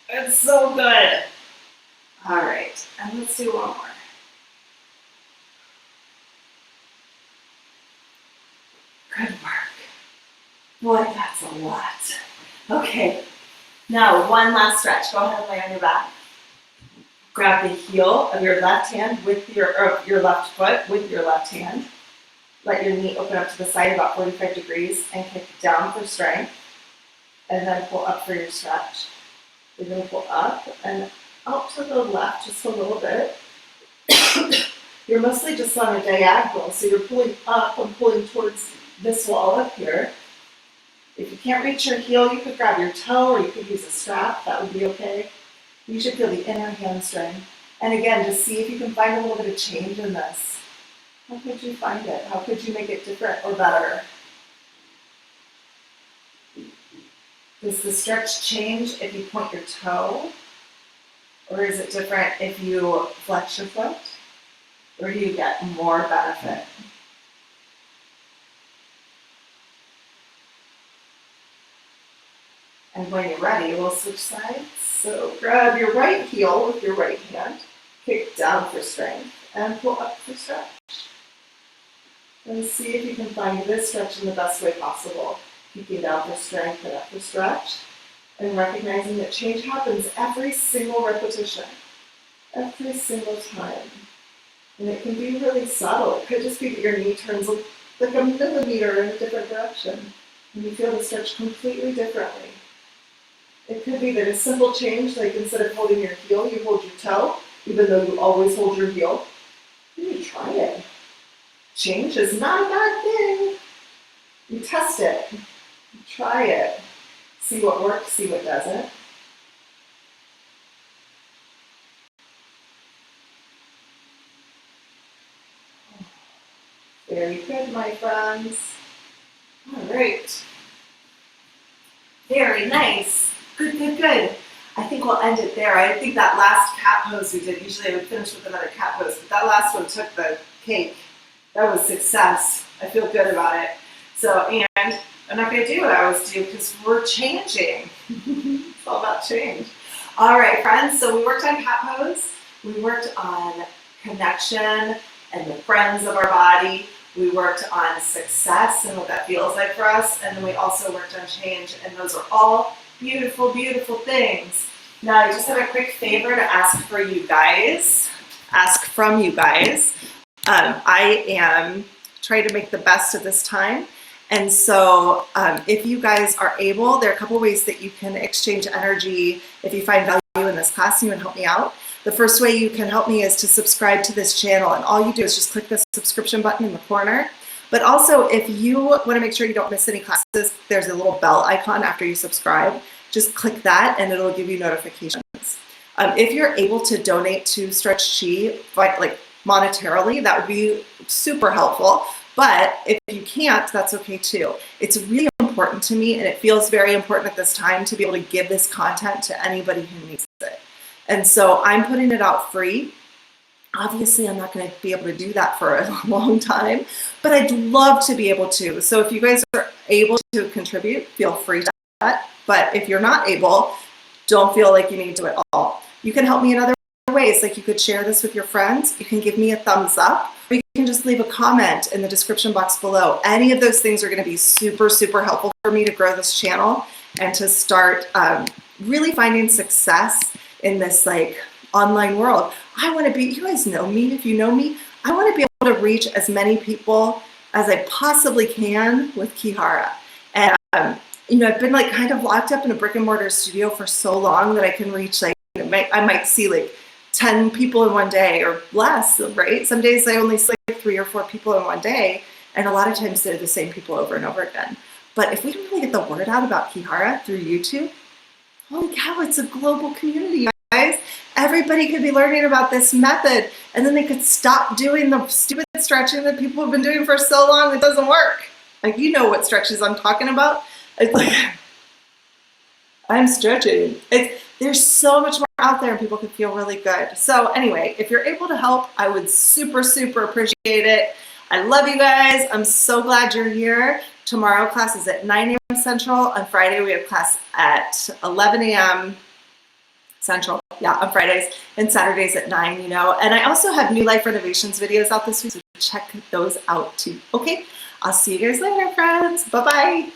it's so good. All right, and let's do one more. Good work. Boy, that's a lot. Okay, now one last stretch. Go ahead and lay on your back. Grab the heel of your left hand with your left foot with your left hand. Let your knee open up to the side about 45 degrees and kick down for strength. And then pull up for your stretch. You're going to pull up and out to the left just a little bit. You're mostly just on a diagonal, so you're pulling up and pulling towards this wall up here. If you can't reach your heel, you could grab your toe or you could use a strap. That would be okay. You should feel the inner hamstring. And again, just see if you can find a little bit of change in this. How could you find it? How could you make it different or better? Does the stretch change if you point your toe? Or is it different if you flex your foot? Or do you get more benefit? And when you're ready, we'll switch sides. So grab your right heel with your right hand, kick down for strength, and pull up for stretch. And see if you can find this stretch in the best way possible. Kicking down for strength and up for stretch. And recognizing that change happens every single repetition, every single time. And it can be really subtle. It could just be that your knee turns like a millimeter in a different direction. And you feel the stretch completely differently. It could be that a simple change, like instead of holding your heel, you hold your toe, even though you always hold your heel. You try it. Change is not a bad thing. You test it. You try it. See what works, see what doesn't. Very good, my friends. All right. Very nice. Good, good, good. I think we'll end it there. I think that last cat pose we did, usually I would finish with another cat pose, but that last one took the cake. That was success. I feel good about it. So, and I'm not going to do what I always do because we're changing. It's all about change. All right, friends. So we worked on cat pose. We worked on connection and the friends of our body. We worked on success and what that feels like for us. And then we also worked on change. And those are all beautiful, beautiful things. Now, I just have a quick favor to ask for you guys. Ask from you guys. I am trying to make the best of this time. And so if you guys are able, there are a couple ways that you can exchange energy if you find value in this class and you want to help me out. The first way you can help me is to subscribe to this channel. And all you do is just click the subscription button in the corner. But also, if you want to make sure you don't miss any classes, there's a little bell icon after you subscribe. Just click that and it'll give you notifications. If you're able to donate to Stretch Chi, like monetarily, that would be super helpful. But if you can't, that's okay too. It's really important to me, and it feels very important at this time to be able to give this content to anybody who needs it. And so I'm putting it out free. Obviously, I'm not going to be able to do that for a long time, but I'd love to be able to. So if you guys are able to contribute, feel free to that. But if you're not able, don't feel like you need to at all. You can help me in other ways, like you could share this with your friends. You can give me a thumbs up, or you can just leave a comment in the description box below. Any of those things are going to be super, super helpful for me to grow this channel and to start really finding success in this like online world. I want to be, you guys know me, if you know me, I want to be able to reach as many people as I possibly can with Ki-Hara. And, you know, I've been like kind of locked up in a brick and mortar studio for so long that I can reach like, I might see like 10 people in one day or less, right? Some days I only see like 3 or 4 people in one day. And a lot of times they're the same people over and over again. But if we can really get the word out about Ki-Hara through YouTube, holy cow, it's a global community, guys. Everybody could be learning about this method, and then they could stop doing the stupid stretching that people have been doing for so long that doesn't work. Like, you know what stretches I'm talking about. It's like, I'm stretching. There's so much more out there and people can feel really good. So anyway, if you're able to help, I would super, super appreciate it. I love you guys. I'm so glad you're here. Tomorrow class is at 9 a.m. Central. On Friday, we have class at 11 a.m. Central. Yeah, on Fridays, and Saturdays at 9, you know. And I also have new life renovations videos out this week, so check those out too. Okay, I'll see you guys later, friends. Bye-bye.